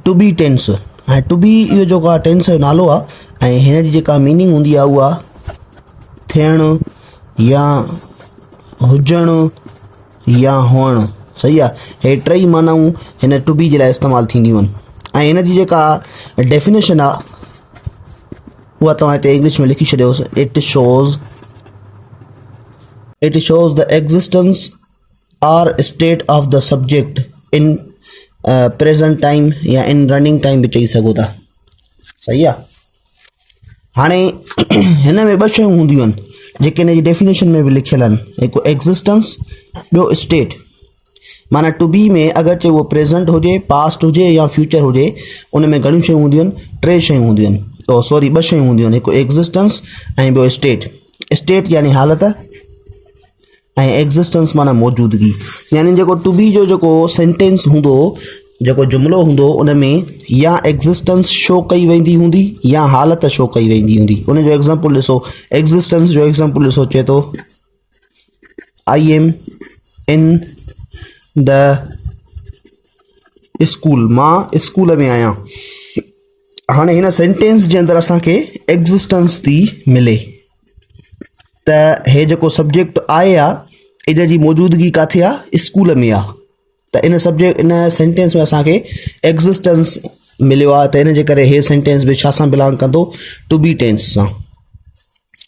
Two be tense. To be इहो जेको tense जो नालो आहे ऐं हिन जी जेका मीनिंग हूंदी आहे उहा थियणु या हुजणु या हुअणु। सही आहे। हे टई मानाऊं हिन टू बी जे लाइ इस्तेमालु थींदियूं आहिनि ऐं हिन जी जेका डेफिनेशन आहे उहा तव्हां हिते इंग्लिश में लिखी छॾियोसि। It shows the existence or state of the subject in present time या इन रनिंग टाइम बि चई सघो था। सही आहे। हाणे हिन में ॿ शयूं हूंदियूं आहिनि जेके हिन जी डेफिनेशन में बि लिखियलु आहिनि। हिकु एग्ज़िस्टेंस, ॿियो स्टेट। माना टू बी में अगरि चए उहो प्रेज़ेंट हुजे, पास्ट हुजे या फ्यूचर हुजे, उन में घणियूं शयूं हूंदियूं आहिनि? टे शयूं हूंदियूं आहिनि। ॿ शयूं हूंदियूं आहिनि। हिकु एग्ज़िस्टेंस ऐं ॿियो स्टेट। स्टेट यानी हालत ऐं एग्ज़िस्टेंस माना मौजूदगी। यानी जेको टू बी जो जेको सेंटेंस हूंदो, जेको जुमिलो हूंदो, उन में या एग्ज़िस्टेंस शो कई वेंदी हूंदी या हालत शो कई वेंदी हूंदी। उन जो एग्ज़ाम्पल ॾिसो। एग्ज़िस्टेंस जो एग्ज़ाम्पल ॾिसो। चए थो I am in the school. मां स्कूल में आहियां। हाणे हिन सेंटेंस जे अंदरि असांखे एग्ज़िस्टेंस थी मिले त हे जेको सब्जेक्ट आहे इन जी मौजूदगी किथे आहे? स्कूल में आहे। त इन सेंटेंस में असांखे एग्ज़िस्टेंस मिलियो आहे। त इन जे करे हे सेंटेंस बि छा सां बिलोंग कंदो? टू बी टेंस सां।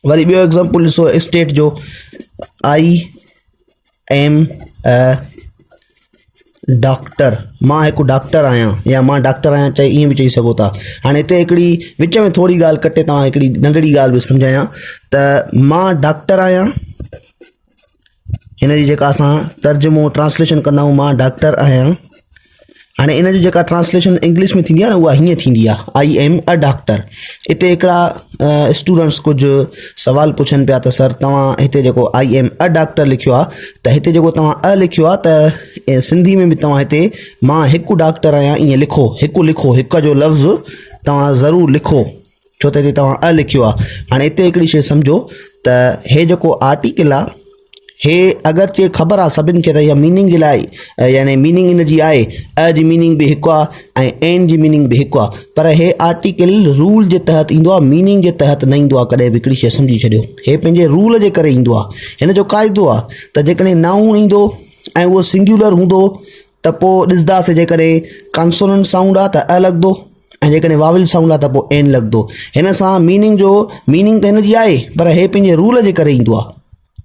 वरी ॿियो एग्ज़ाम्पल ॾिसो स्टेट जो। I am a doctor. मां हिकु डॉक्टर आहियां या मां डॉक्टर आहियां ईअं बि चई सघो था। हाणे हिते हिकिड़ी विच में थोरी ॻाल्हि कटे तव्हां हिकिड़ी नंढड़ी ॻाल्हि बि सम्झायां त मां डॉक्टर आहियां, हिन जी जेका असां तर्जुमो ट्रांसलेशन कंदा आहियूं, मां डॉक्टर आहियां। हाणे इन जी जेका ट्रांसलेशन इंग्लिश में थींदी आहे न, उहा हीअं थींदी आहे आई एम अ डॉक्टर। हिते हिकिड़ा स्टूडेंट्स कुझु सवाल पुछनि पिया त सर तव्हां हिते जेको आई एम अ डॉक्टर लिखियो आहे, त हिते जेको तव्हां अ लिखियो आहे त सिंधी में बि तव्हां हिते मां हिकु डॉक्टर आहियां ईअं लिखो। हिकु लिखो, हिक जो लफ़्ज़ तव्हां ज़रूरु लिखो, छो त हिते तव्हां अ लिखियो आहे। हाणे हिते हिकिड़ी शइ सम्झो त हे जेको आर्टिकल आहे, हे अगरि चए ख़बर आहे सभिनि खे त इहा मीनिंग जे लाइ, यानी मीनिंग इन जी आहे, अ जी मीनिंग बि हिकु आहे ऐं एन जी मीनिंग बि हिकु आहे, पर हे आर्टिकल रूल जे तहत ईंदो आहे, मीनिंग जे तहत न ईंदो आहे। कॾहिं बि हिकिड़ी शइ सम्झी छॾियो, हे पंहिंजे रूल जे करे ईंदो आहे। हिन जो क़ाइदो आहे त जेकॾहिं नाउन ईंदो ऐं उहो सिंगुलर हूंदो त पोइ ॾिसंदासीं जेकॾहिं कॉन्सोनेंट साउंड आहे त अ लॻंदो ऐं जेकॾहिं वावल साउंड आहे त पोइ एन लॻंदो। हिन सां मीनिंग त हिन जी आहे, पर हे पंहिंजे रूल जे करे ईंदो आहे।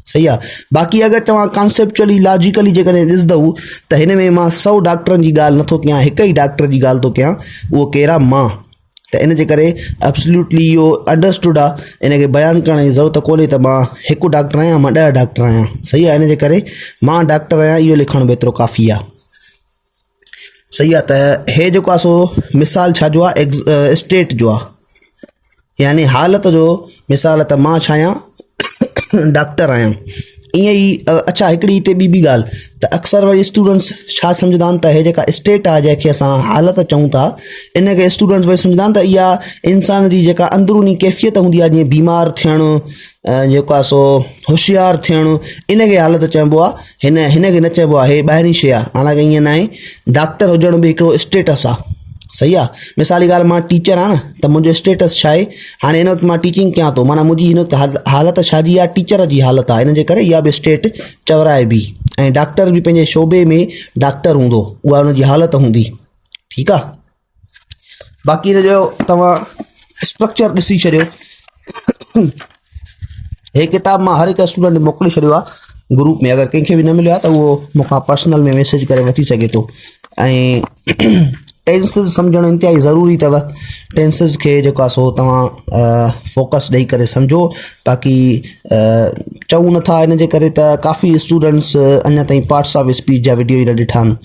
सही आहे। बाक़ी अगरि तव्हां कॉन्सेप्चुअली लॉजिकली जेकॾहिं ॾिसंदव त हिन में मां 100 डॉक्टरनि जी ॻाल्हि नथो कयां, हिकु ई डॉक्टर जी ॻाल्हि थो कयां, उहो केरु आहे? मां। त इन जे करे एब्सोल्युटली इहो अंडरस्टूड आहे। इन खे बयानु करण जी ज़रूरत कोन्हे त मां हिकु डॉक्टर आहियां, मां 10 डॉक्टर आहियां। सही आहे। इन जे करे मां डॉक्टर आहियां इहो लिखणु बि एतिरो काफ़ी आहे। सही आहे। त हे जेको आहे सो मिसाल छा जो आहे? स्टेट जो आहे, यानी हालत जो मिसाल। त मां छा आहियां? डॉक्टर आहियां। ईअं ई अच्छा हिकिड़ी हिते ॿी ॻाल्हि त अक्सर वरी स्टूडेंट्स छा सम्झंदा आहिनि त हे जेका स्टेट आहे जंहिंखे असां हालत चऊं था, इन खे स्टूडेंट्स वरी सम्झंदा आहिनि त इहा इंसान जी जेका अंदरूनी कैफ़ियत हूंदी आहे, जीअं बीमार थियणु, जेको आहे सो होशियारु थियणु, इन खे हालत चइबो आहे। हिन खे न चइबो आहे, हे ॿाहिरीं शइ आहे। हालांकि ईअं न आहे, डॉक्टर हुजण बि हिकिड़ो स्टेटस आहे। सही आहे। मिसाल जी ॻाल्हि, मां टीचर आहियां न, त मुंहिंजो स्टेटस छा आहे? हाणे हिन वक़्तु मां टीचिंग कयां थो, माना मुंहिंजी हिन वक़्तु हालत छा जी आहे? टीचर जी हालत आहे। इन जे करे इहा बि स्टेट चवराए बि। ऐं डॉक्टर बि पंहिंजे शोबे में डॉक्टर हूंदो, उहा हुनजी हालत हूंदी। ठीकु आहे। बाक़ी हिन जो तव्हां स्ट्रक्चर ॾिसी छॾियो। हे किताब मां हर हिकु स्टूडेंट मोकिले छॾियो आहे ग्रुप में। अगरि कंहिंखे बि न मिलियो आहे त उहो मूंखां पर्सनल में मैसेज करे वठी सघे थो। ऐं टेंसिस सम्झणु इंतिहाई ज़रूरी अथव। टेंसिस खे जेको आहे सो तव्हां फोकस ॾेई करे सम्झो। बाक़ी चऊं नथा इन जे करे त काफ़ी स्टूडेंट्स अञा ताईं पार्ट्स ऑफ स्पीच जा वीडियो ई न ॾिठा आहिनि।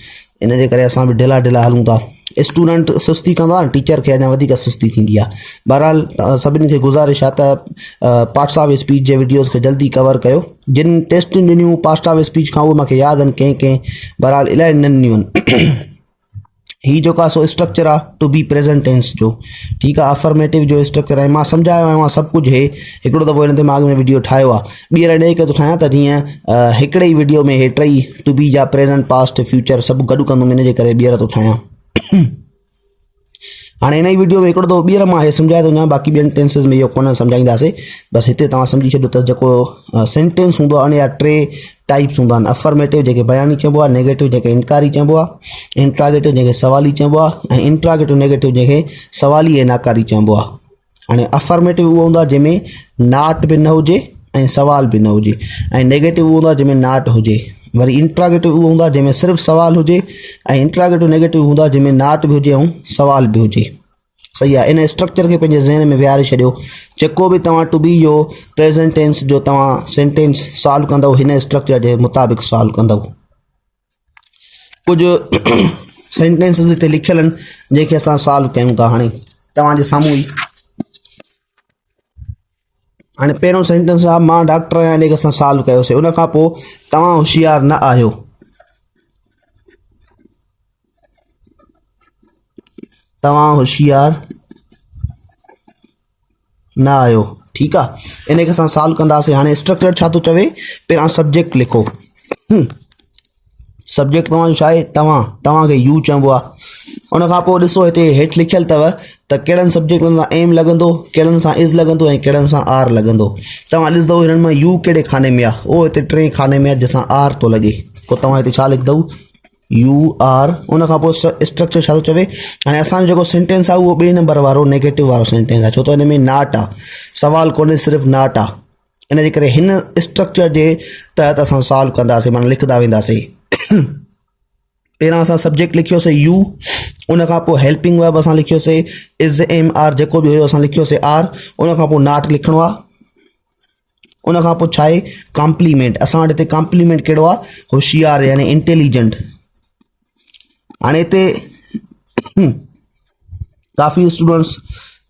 इन जे करे असां बि ढिला हलूं था। स्टूडेंट सुस्ती कंदो आहे, टीचर खे अञा वधीक सुस्ती थींदी आहे। बहरहाल सभिनी खे गुज़ारिश आहे त parts of speech J videos खे जल्दी कवर कयो। जिन टेस्टियूं ॾिनियूं पार्ट्स ऑफ स्पीच खां उहे मूंखे यादि आहिनि कंहिं बहरहाल इलाही न ॾिनियूं आहिनि। ही जेको आहे सो स्ट्रक्चर आहे टू बी प्रेज़ेंट टेंस जो। ठीकु आहे। अफर्मेटिव जो स्ट्रक्चर आहे। मां सम्झायो आहियां सभु कुझु। हे हिकिड़ो दफ़ो हिन दिमाग़ में वीडियो ठाहियो आहे, ॿीहर ॾेई करे थो ठाहियां त जीअं हिकिड़े ई वीडियो में हे टई टू बी जा प्रेज़ेंट पास्ट फ्यूचर सभु गॾु कंदुमि। इन जे करे ॿीहर थो ठाहियां। हाणे हिन ई वीडियो में हिकिड़ो ॿीहर मां इहे सम्झाए थो वञां, बाक़ी ॿियनि टेंसिस में इहो कोन सम्झाईंदासीं। बसि हिते तव्हां सम्झी छॾियो त जेको सेंटेंस हूंदो आहे उन जा 3 टाइप्स हूंदा आहिनि। अफर्मेटिव जेके बयानी चइबो आहे, नेगेटिव जेके इनकारी चइबो आहे, इंट्रागेटिव जेके सवाली चइबो आहे, ऐं इंट्रागेटिव नेगेटिव जेके सवाली ऐं नाकारी चइबो आहे। हाणे अफर्मेटिव उहो हूंदो आहे जंहिंमें नाट बि न हुजे ऐं सवाल बि न हुजे, ऐं नेगेटिव उहो हूंदो आहे जंहिंमें नाट हुजे। वरी इंट्रागेटिव उहो हूंदो आहे जंहिंमें सिर्फ़ु सवाल हुजे, ऐं इंट्रागेटिव नेगेटिव हूंदो आहे जंहिंमें नाट बि हुजे ऐं सवाल बि हुजे। सही आहे। इन स्ट्रक्चर खे पंहिंजे ज़हन में विहारे छॾियो। जेको बि तव्हां टू बी जो प्रेज़ेंट टेंस जो तव्हां सेंटेंस सॉल्व कंदव हिन स्ट्रक्चर जे मुताबिक़ सॉल्व कंदव। कुझु सेंटेंसिस हिते लिखियल आहिनि जंहिंखे असां सॉल्व कयूं था। हाणे तव्हांजे साम्हूं ई हाणे पहिरियों सेंटेंस आहे मां डॉक्टर आहियां, हिन खे असां सॉल्व कयोसीं। उन खां पोइ तव्हां होशियार न आहियो। तव्हां होशियार न आहियो, ठीकु आहे। इन खे असां सॉल्व कंदासीं। हाणे स्ट्रक्चर छा थो चवे, पहिरां सब्जेक्ट लिखो। सब्जेक्ट तव्हांजो छा आहे, तव्हांखे यू चइबो आहे। उन खां पोइ ॾिसो हिते हेठि लिखियलु अथव त कहिड़नि सब्जेक्टनि सां एम लॻंदो, कहिड़नि सां इज़ लॻंदो ऐं कहिड़नि सां आर लॻंदो। तव्हां ॾिसंदव हिननि मां यू कहिड़े खाने में आहे, उहो हिते 3 खाने में आहे जंहिंसां आर थो लॻे। पोइ तव्हां हिते छा लिखंदव, यू आर। उन खां पोइ स्ट्रक्चर छा थो चवे, हाणे असांजो जेको सेंटेंस आहे उहो 2 नंबर वारो नेगेटिव वारो सेंटेंस आहे, छो त हिन में नाट आहे, सवाल कोन्हे, सिर्फ़ु नाट आहे। इन जे करे हिन स्ट्रक्चर जे तहत असां सॉल्व कंदासीं, माना लिखंदा वेंदासीं। पहिरां असां सब्जेक्ट लिखियोसीं यू, उन खां पोइ हेल्पिंग वर्ब असां लिखियोसीं इज़ एम आर, जेको बि हुयो असां लिखियोसीं आर। उन खां पोइ नाट लिखिणो आहे। उन खां पोइ छा आहे, कॉम्प्लीमेंट। असां वटि हिते कॉम्प्लीमेंट कहिड़ो आहे, होशियार यानी इंटेलिजेंट। हाणे हिते काफ़ी स्टूडेंट्स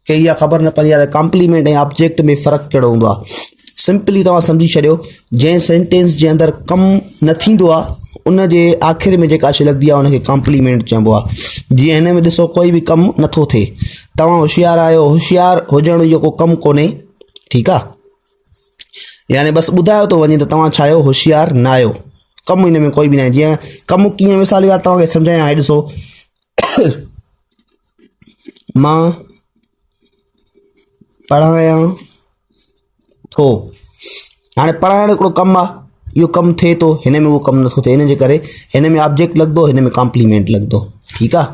खे इहा ख़बर न पवंदी आहे त कॉम्प्लीमेंट ऐं ऑब्जेक्ट में फ़र्क़ु कहिड़ो हूंदो आहे। सिंपली तव्हां सम्झी छॾियो, जंहिं सेंटेंस जे अंदरि कमु न थींदो आहे उन जे आख़िर में जेका शइ लॻंदी आहे उनखे कॉम्प्लीमेंट चइबो आहे। जीअं हिन में ॾिसो कोई बि कमु नथो थिए, तव्हां होशियार आहियो, होशियार हुजण जो को कमु कोन्हे, ठीकु आहे। यानी बसि ॿुधायो थो वञे त तव्हां छा आहियो, होशियार न आहियो। कमु हिन में कोई बि न आहे। जीअं कमु कीअं मिसाल आहे तव्हांखे सम्झायां। हाणे ॾिसो मां पढ़ायां थो। हाणे पढ़ाइण हिकिड़ो कमु आहे, इहो कमु थिए थो, हिन में उहो कमु नथो थिए। इन जे करे हिन में ऑब्जेक्ट लॻंदो, हिन में कॉम्प्लीमेंट लॻंदो, ठीकु आहे।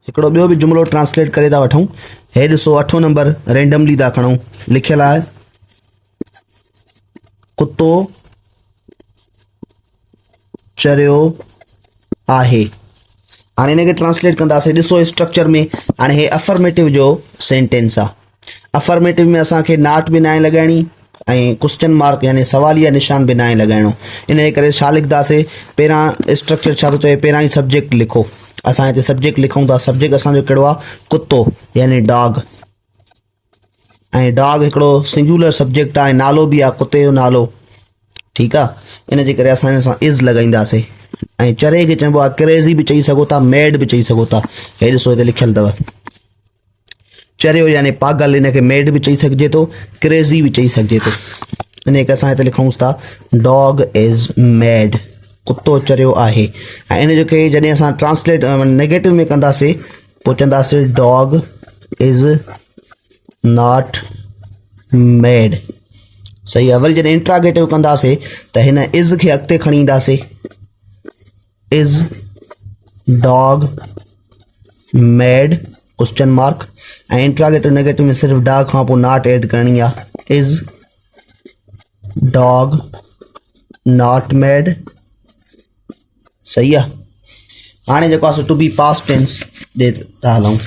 हिकिड़ो ॿियो बि जुमिलो ट्रांसलेट करे था वठूं। हे ॾिसो 8 नंबर रेंडमली था खणूं। लिखियलु आहे कुतो चरियो आहे। हाणे हिनखे ट्रांसलेट कंदासीं। ॾिसो स्ट्रक्चर में हाणे हे अफर्मेटिव जो सेंटेंस आहे। अफर्मेटिव में असांखे नाट बि न आहे लॻाइणी ऐं क्वेश्चन मार्क यानी सवालिया निशान बि न आहे लॻाइणो। इन जे करे छा लिखंदासीं, पहिरां स्ट्रक्चर छा थो चए, पहिरां ई सब्जेक्ट लिखो। असां हिते सब्जेक्ट लिखूं था। सब्जेक्ट असांजो कहिड़ो आहे, कुतो यानी डॉग। ऐं डॉग हिकिड़ो सिंगुलर सब्जेक्ट आहे, नालो बि आहे कुते जो नालो, ठीकु आहे। इन जे करे असां हिन सां इज़ लॻाईंदासीं। ऐं चरे खे चइबो आहे क्रेज़ी बि चई सघो था, मैड बि चई सघो था। हे ॾिसो हिते लिखियलु अथव चरियो यानी पागल, हिनखे मैड बि चई सघिजे थो, क्रेज़ी बि चई सघिजे थो। इन खे असां हिते लिखूंसि था डॉग इज़ मैड, कुतो चरियो आहे। ऐं इन जो खे जॾहिं असां ट्रांसलेट नेगेटिव में कंदासीं पोइ चवंदासीं डॉग इज़ नॉट मैड। सही आहे। वरी जॾहिं इंट्रागेटिव कंदासीं त हिन इज़ खे अॻिते खणी ईंदासीं, is dog mad question mark. ऐं इंट्रागेटिव नेगेटिव में सिर्फ़ु डॉग खां पोइ नॉट ऐड करणी आहे, इज़ डॉग नॉट मैड। सही आहे। हाणे जेको आहे टू बी पास्ट टेंस ॾे था हलूं।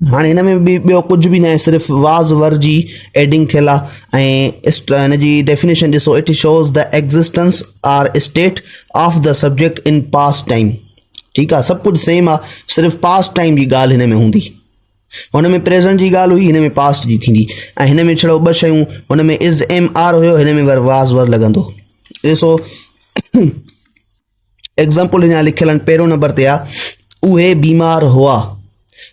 हाणे हिन में बि ॿियो कुझु बि न आहे, सिर्फ़ु वाज़ वर जी एडिंग थियल आहे। ऐं हिन जी डेफिनेशन ॾिसो, it shows the existence or state of the subject in past time. ठीकु आहे। सभु कुझु सेम आहे, सिर्फ़ु पास्ट टाइम जी ॻाल्हि हिन में हूंदी। हुन में प्रेज़ेंट जी ॻाल्हि हुई, हिन में पास्ट जी थींदी। ऐं हिन में छड़ो 2 शयूं, हुन में इज़ एम आर हुयो, हिन में वाज़ वर लॻंदो। ॾिसो एग्ज़ाम्पल हिन जा लिखियल आहिनि। पहिरियों नंबर ते आहे उहे बीमार हुआ,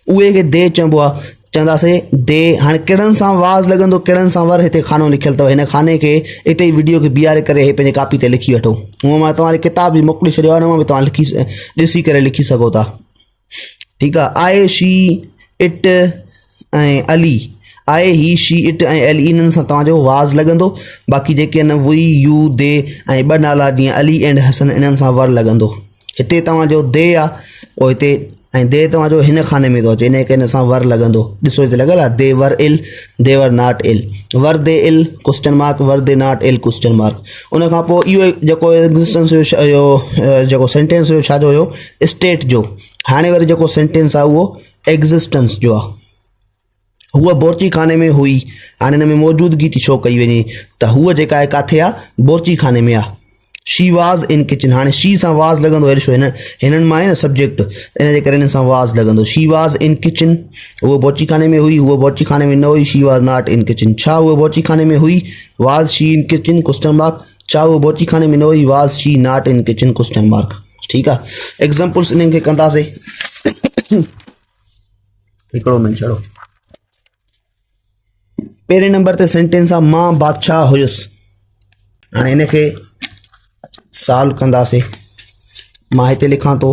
उहे खे दे चइबो आहे, चवंदासीं दे। हाणे कहिड़नि सां वाज़ लॻंदो, कहिड़नि सां वर, हिते खानो लिखियलु अथव। हिन खाने खे हिते ई वीडियो खे बीहारे करे हे पंहिंजे कापी ते लिखी वठो। हूअं मां तव्हांखे किताब बि मोकिले छॾियो आहे, हुन मां बि तव्हां ॾिसी करे लिखी सघो था। ठीकु आहे। आए शी इट ऐं अली, आए ही शी इट ऐं अली इन्हनि सां तव्हांजो वाज़ लॻंदो। बाक़ी जेके आहिनि वी यू दे ऐं ॿ नाला जीअं अली एंड हसन इन्हनि सां वर लॻंदो। हिते तव्हांजो दे आहे पोइ हिते ऐं दे तव्हांजो हिन खाने में थो अचे, इन करे हिन सां वर लॻंदो। ॾिसो हिते लॻियल आहे दे वर इल, दे वर नॉट इल, वर दे इल question mark, were they not ill question mark. उन खां पोइ इहो जेको एग्ज़िस्टेंस हुयो जेको सेंटेंस हुयो छाजो हुयो, स्टेट जो। हाणे वरी जेको सेंटेंस आहे उहो एग्ज़िस्टेंस जो आहे। हूअ बोरची खाने में हुई, हाणे हिन में मौजूदगी थी शो कई वञे त हूअ जेका आहे किथे आहे, बोरची खाने में आहे। शी वाज़ इन किचन, हाणे शी सां वाज़ लॻंदो, हेॾो छो हिननि मां आहे न सब्जेक्ट, इन जे करे हिन सां वाज़ लॻंदो। शी वाज़ इन किचन, उहो बोरची खाने में हुई, हूअ बोरची खाने में न हुई। शी वाज़ नॉट इन किचन, छा हूअ बोरची खाने में हुई, वाज़ शी इन किचन क्वेश्चन मार्क, छा हूअ बोरची खाने में न हुई, वाज़ she not in kitchen question mark. ठीकु आहे, एग्ज़ाम्पल्स इन्हनि खे कंदासीं। हिकिड़ो मिनट छॾो। पहिरें नंबर ते सेंटेंस आहे मां बादशाह हुयुसि। हाणे हिन खे सॉल्व कंदासीं। मां हिते लिखां थो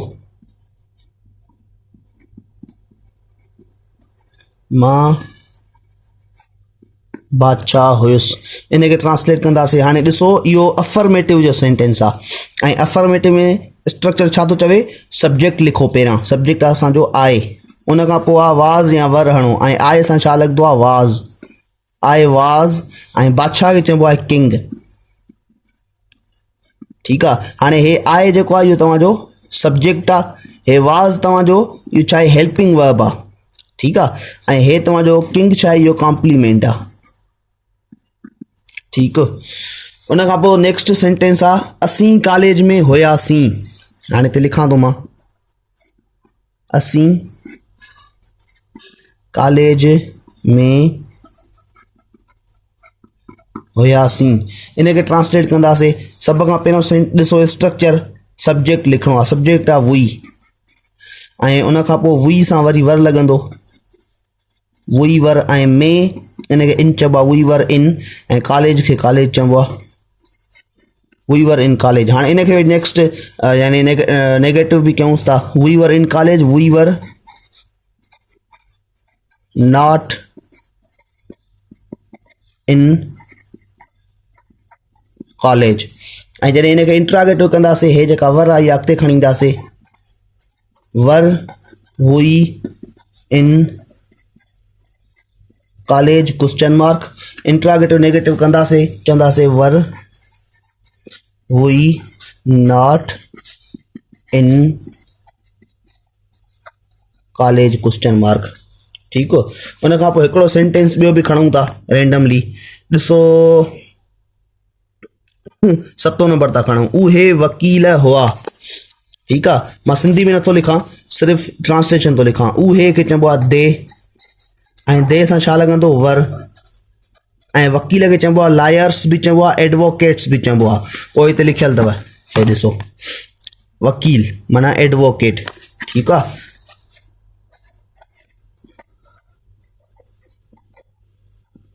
मां बादशाह हुयुसि, इन खे ट्रांसलेट कंदासीं। हाणे ॾिसो इहो अफर्मेटिव जो सेंटेंस आहे ऐं अफर्मेटिव में स्ट्रक्चर छा थो चवे, सब्जेक्ट लिखो पहिरां, सब्जेक्ट आहे असांजो आए, उन खां पोइ आहे वाज़ या वर हणो ऐं आए सां छा लॻंदो आहे, वाज़। आए वाज़ ऐं बादशाह खे चइबो आहे किंग। ठीकु आहे, हाणे हे आए जेको आहे इहो तव्हांजो सब्जेक्ट आहे, हे वाज़ तव्हांजो इहो छा आहे, हेल्पिंग वर्ब आहे। ठीकु आहे, ऐं हे तव्हांजो किंग छा आहे, इहो कॉम्प्लीमेंट आहे। ठीकु, उन खां पोइ नेक्स्ट सेंटेंस आहे असीं कॉलेज में हुयासीं। हाणे हिते लिखां थो मां असीं कॉलेज में हुयासीं, इन खे ट्रांसलेट कंदासीं। सभ खां पहिरियों ॾिसो स्ट्रक्चर, सब्जेक्ट लिखणो आहे, सब्जेक्ट आहे वी ऐं उन खां पोइ वी सां वरी वर लॻंदो, वी वर ऐं में इन खे इन चइबो आहे, वी वर इन ऐं कॉलेज खे कॉलेज चइबो आहे, वी वर इन कॉलेज। हाणे इन खे नेक्स्ट यानी नेगेटिव बि कयूंसि था, we were in college, we were not in college. ऐं जॾहिं हिन खे इंट्रागेटिव कंदासीं, हे जेका वर आहे इहा अॻिते खणी ईंदासीं, वर हुई in college question mark. Interrogative negative कंदासीं, चवंदासीं वर हुई not in college question mark. ठीकु, उन खां पोइ हिकिड़ो सेंटेंस ॿियो बि खणूं था रेंडमली। ॾिसो 7 नंबर था खणूं, उहे वकील हुआ। ठीकु आहे, मां सिंधी में नथो लिखां, सिर्फ़ु ट्रांसलेशन थो लिखां। उहे खे चइबो आहे दे ऐं दे सां छा लॻंदो, वर ऐं वकील खे चइबो आहे लायर्स बि चइबो आहे, एडवोकेट्स बि चइबो आहे। पोइ हिते लिखियलु अथव, हे ॾिसो वकील माना एडवोकेट। ठीकु आहे,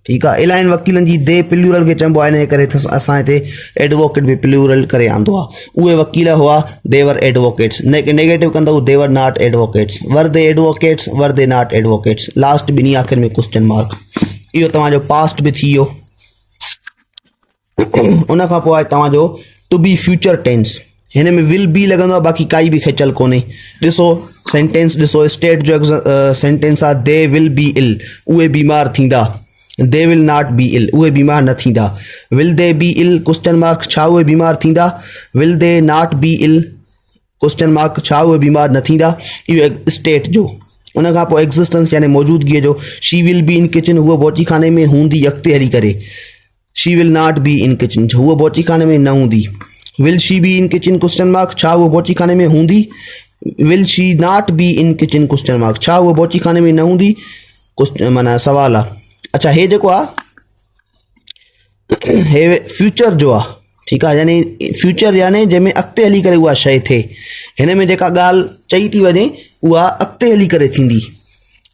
ठीकु आहे, इलाही वकीलनि जी दे प्लूरल खे चइबो आहे, इन करे असां हिते एडवोकेट बि प्लूरल करे आंदो आहे। उहे वकील हुआ, देवर एडवोकेट्स। नेगेटिव कंदो, देवर नॉट एडवोकेट्स, वर दे एडवोकेट्स, वर दे नॉट एडवोकेट्स। लास्ट ॿिनी आख़िर में क्वेश्चन मार्क। इहो तव्हांजो पास्ट बि थी वियो। उन खां पोइ आहे तव्हांजो टू बी फ्यूचर टेंस। हिन में विल बी लॻंदो आहे, बाक़ी काई बि खिचल कोन्हे। ॾिसो सेंटेंस, ॾिसो स्टेट जो सेंटेंस आहे, दे विल बी इल, उहे बीमार थींदा। दे विल नॉट बी इल, उहे बीमार न थींदा। Will they be ill question mark, छा उहे बीमार थींदा। Will they not be ill question mark, छा उहे बीमार न थींदा। इहो स्टेट जो। उन खां पोइ एग्ज़िस्टेंस यानी मौजूदगीअ जो, she will be in kitchen, हूअ बोची खाने में हूंदी अॻिते हली करे। She will not be in kitchen, हूअ बोची खाने में न हूंदी। Will she be in kitchen question mark, छा उहा बोची खाने में हूंदी। Will she not be in kitchen question mark, छा उहा बोची खाने में न हूंदी, माना सवाल आहे। अच्छा, हे जेको आहे हे फ्यूचर जो आहे। ठीकु आहे, यानी फ्यूचर यानी जंहिंमें अॻिते हली करे उहा शइ थिए। हिन में जेका ॻाल्हि चई थी वञे उहा अॻिते हली करे थींदी।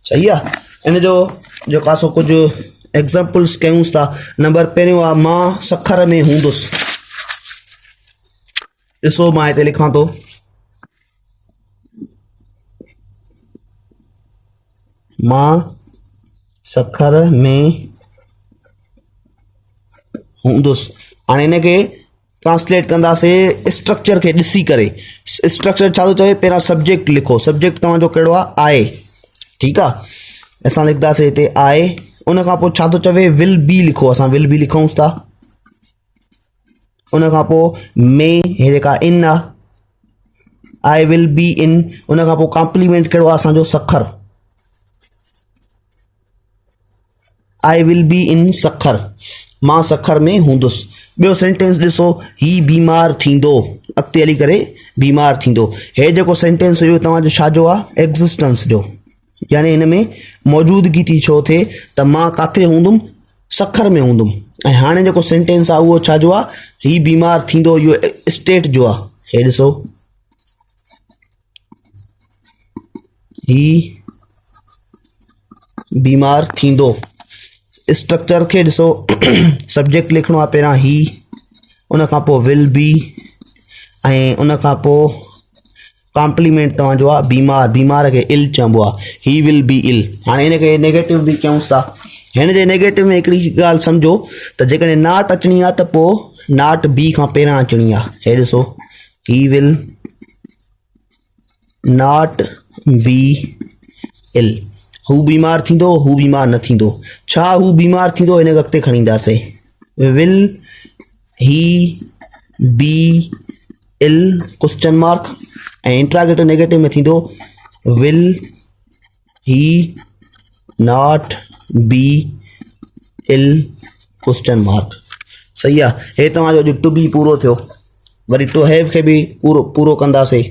सही आहे, इन जो जेको आहे सो कुझु एग्ज़ाम्पल्स कयूंसि था। नंबर पहिरियों आहे मां सखर में हूंदुसि। ॾिसो मां हिते लिखां थो मां सखर में हूंदुसि। हाणे हिनखे ट्रांसलेट कंदासीं स्ट्रक्चर खे ॾिसी करे। स्ट्रक्चर छा थो चवे, पहिरां सब्जेक्ट लिखो। सब्जेक्ट तव्हांजो कहिड़ो आहे ठीकु आहे। असां लिखंदासीं हिते आहे, उन खां पोइ छा थो चवे विल बी लिखो। असां विल बी लिखूंसि था। उन खां पोइ में हे जेका इन आहे, आई विल बी इन। उन खां पोइ कॉम्प्लीमेंट कहिड़ो आहे असांजो सखर, आई विल बी इन सखर, मां सखर में हूंदुसि। ॿियो सेंटेंस ॾिसो, ही बीमार थींदो, अॻिते हली करे बीमार थींदो। हे जेको सेंटेंस हुयो तव्हांजो छाजो आहे, एग्ज़िस्टेंस जो, यानी हिन में मौजूदगी थी छो थिए त मां किथे हूंदुमि, सखर में हूंदुमि। ऐं हाणे जेको सेंटेंस आहे उहो छाजो आहे, ही बीमार थींदो, इहो स्टेट जो आहे। हे ॾिसो, ही बीमार थींदो। स्ट्रक्चर खे ॾिसो, सब्जेक्ट लिखणो आहे पहिरां ही, उन खां पोइ विल बी, ऐं उन खां पोइ कॉम्प्लीमेंट तव्हांजो आहे बीमार। बीमार खे इल चइबो आहे, ही विल बी इल। हाणे हिनखे नेगेटिव बि कयूंसि था। हिन जे नेगेटिव में हिकिड़ी ॻाल्हि सम्झो त जेकॾहिं नाट अचणी आहे त पोइ नाट बी खां पहिरां अचणी आहे। हे ॾिसो, ही विल नॉट बी इल। हू बीमार थींदो, हू बीमार न थींदो। छा हू बीमार थींदो, हिन खे अॻिते खणी ईंदासीं। Will he be ill question mark, ऐं इंट्रागेटिव नेगेटिव में थींदो will he not be ill question mark. सही आहे। हे तव्हांजो अॼु टू बी पूरो थियो। वरी टू हैव खे बि पूरो कंदासीं।